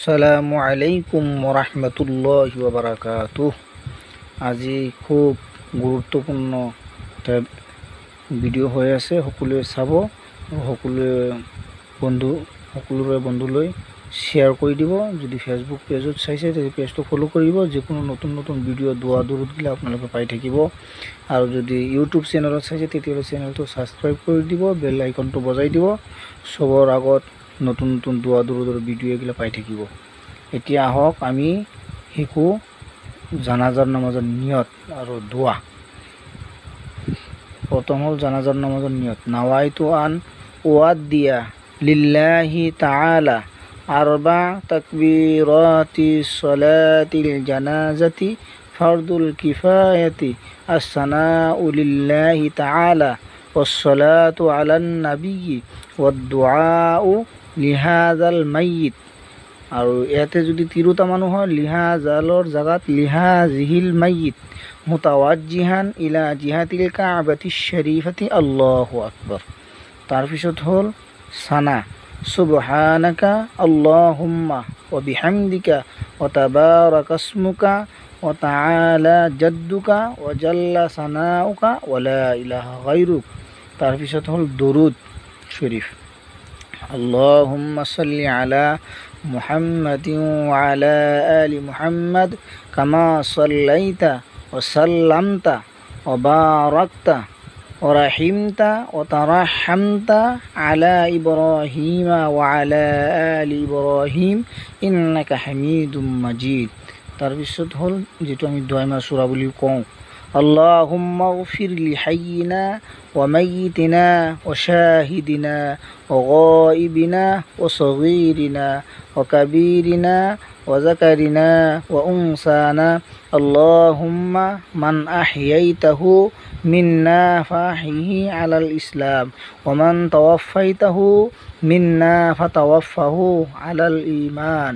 আসসালামু আলাইকুম ওৰহমতুল্লাহি ওয়া বাৰাকাতুহু। আজি খুব গুৰুত্বপূৰ্ণ এটা ভিডিঅ' হৈ আছে, সকলোৱে চাব আৰু সকলোৰে বন্ধুলৈ শ্বেয়াৰ কৰি দিব। যদি ফেচবুক পেজত চাইছে তেতিয়া পেজটো ফ'ল' কৰিব, যিকোনো নতুন নতুন ভিডিঅ' দোৱা দূৰতগিলা আপোনালোকে পাই থাকিব। আৰু যদি ইউটিউব চেনেলত চাইছে তেতিয়াহ'লে চেনেলটো ছাবস্ক্ৰাইব কৰি দিব, বেল আইকনটো বজাই দিব, চবৰ আগত নতুন নতুন দোৱা দূৰৰ ভিডিঅ' এগুলা পাই থাকিব। এতিয়া আহক আমি শিকো জানাজাৰ নামাজৰ নিয়ত আৰু দোৱা। প্ৰথম হ'ল জানাজাৰ নামাজৰ নিয়ত। নাৱাইতু আন উআদ্দিয়া লিল্লাহি তাআলা আৰবা তাকবীৰাতি ছলাতিল জানাজাতি ফারদুল কিফায়াতি আসসানাউ লিল্লাহি তাআলা ওয়াসসালাতু আলান নাবিয়্যি ওয়াদ-দুআউ লিহাযাল মাইয়িত। আৰু ইয়াতে যদি তিৰোতা মানুহ হয় লিহাজালৰ জাগাত লিহাজিহিল মাইয়িত মুতাৱাজ্জিহান ইলা জিহাতিল কাবাতিশ শৰীফাতি আল্লাহু আকবাৰ। তাৰপিছত হ'ল সানা সুবহানাকা আল্লাহুম্মা ওয়া বিহামদিকা ওয়া তাবারাকা ইসমুকা ওয়া তাআলা জাদ্দুকা ওয়া জাল্লা সানাউকা ওয়া লা ইলাহা গায়রুক। তাৰপিছত হ'ল দুরুদ শরীফ। আল্লাহুম্মা সাল্লি আলা মুহাম্মাদিন ওয়া আলা আলি মুহাম্মাদ কামা সাল্লাইতা ওয়া সাল্লামতা ওয়া বারাকতা ওয়া রাহিমতা ওয়া তারাহহামতা আলা ইব্রাহিমা ওয়া আলা আলি ইব্রাহিম ইন্নাকা হামিদুম মাজিদ। তাৰপিছত হ'ল যেটো আমি দোয়া সূরা বুলি কওঁ, আল্লাহুম্মা গফির লিহাইয়িনা ওয়া মাইয়িতিনা ওয়া শাহিদিনা ওয়া গায়িবিনা ওয়া সগীরিনা ওয়া কাবীরিনা ওয়া যাকারিনা ওয়া উনসানা। আল্লাহুম্মা মান আহইয়াইতাহু মিন্না ফাহিহি আলাল ইসলাম ওয়া মান তাওয়াফাইতাহু মিন্না ফাতাওয়াফাহু আলাল ঈমান।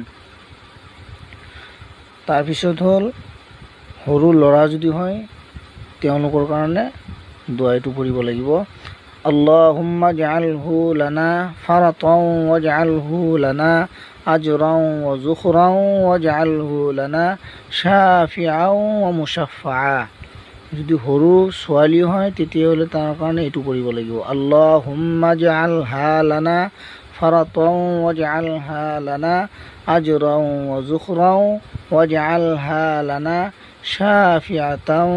তাৰপিছত হ'ল সৰু ল'ৰা যদি হয় তেওঁলোকৰ কাৰণে দোৱাটো পঢ়িব লাগিব। আল্লাহুম্মা জাআলহু লানা ফাৰাতাও ওয়াজআলহু লানা আজৰাও ওয়া যুখৰাও ওয়াজআলহু লানা শাফিআও ওয়া মুশাফফাআ। যদি সৰু ছোৱালী হয় তেতিয়াহ'লে তাৰ কাৰণে এইটো পঢ়িব লাগিব, আল্লাহুম্মা জাআলহা লানা ফাৰাতাও ওয়াজআলহা লানা আজৰাও ওয়া যুখৰাও ওয়াজআলহা লানা শাফিআতাও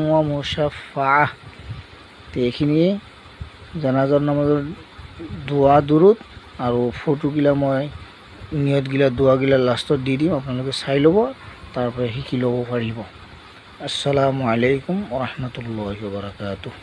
ওয়া মুশাফফাআ। এইখিনি জানাজাৰ নামাজৰ দোৱা দুৰুদ আৰু ফটোগিলা মই নিয়তগিলা দোৱাগিলা লাষ্টত দি দিম, আপোনালোকে চাই ল'ব, তাৰপৰা শিকি ল'ব পাৰিব। আসসালামু আলাইকুম ওয়া ৰাহমাতুল্লাহি ওয়া বাৰাকাতুহু।